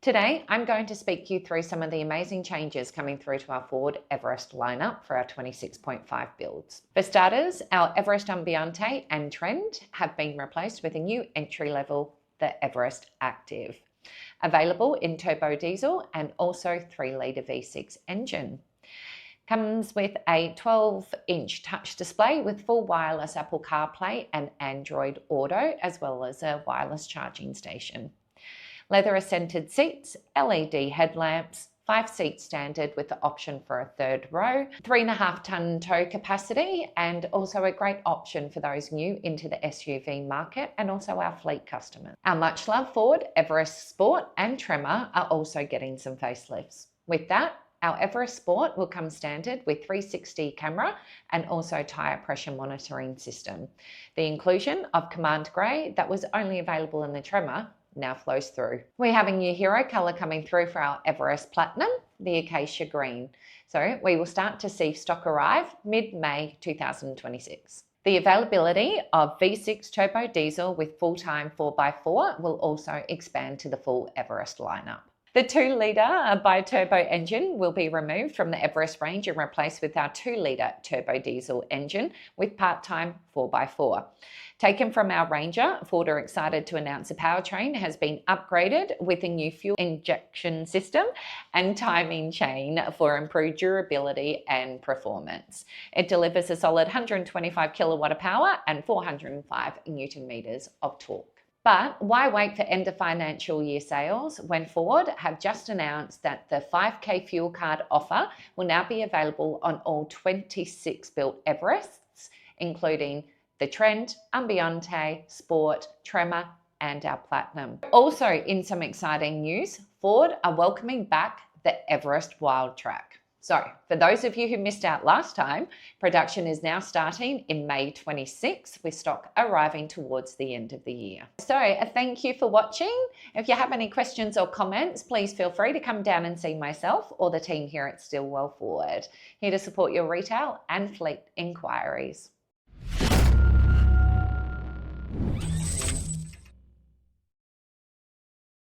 Today, I'm going to speak you through some of the amazing changes coming through to our Ford Everest lineup for our 26.5 builds. For starters, our Everest Ambiente and Trend have been replaced with a new entry-level, the Everest Active, available in turbo diesel and also 3-litre V6 engine. Comes with a 12-inch touch display with full wireless Apple CarPlay and Android Auto, as well as a wireless charging station. Leather scented seats, LED headlamps, 5-seat standard with the option for a third row, 3.5-tonne tow capacity, and also a great option for those new into the SUV market and also our fleet customers. Our much loved Ford Everest Sport and Tremor are also getting some facelifts. With that, our Everest Sport will come standard with 360 camera and also tyre pressure monitoring system. The inclusion of Command Grey that was only available in the Tremor now flows through. We have a new hero colour coming through for our Everest Platinum, the Acacia Green. So we will start to see stock arrive mid-May 2026. The availability of V6 turbo diesel with full-time 4x4 will also expand to the full Everest lineup. The 2-litre bi-turbo engine will be removed from the Everest range and replaced with our 2-litre turbo diesel engine with part-time 4x4. Taken from our Ranger, Ford are excited to announce the powertrain has been upgraded with a new fuel injection system and timing chain for improved durability and performance. It delivers a solid 125 kilowatt of power and 405 newton meters of torque. But why wait for end of financial year sales when Ford have just announced that the 5K fuel card offer will now be available on all 26 built Everests, including the Trend, Ambiente, Sport, Tremor, and our Platinum. Also, in some exciting news, Ford are welcoming back the Everest Wildtrak. So, for those of you who missed out last time, production is now starting in May 26, with stock arriving towards the end of the year. So, thank you for watching. If you have any questions or comments, please feel free to come down and see myself or the team here at Stillwell Ford, here to support your retail and fleet inquiries.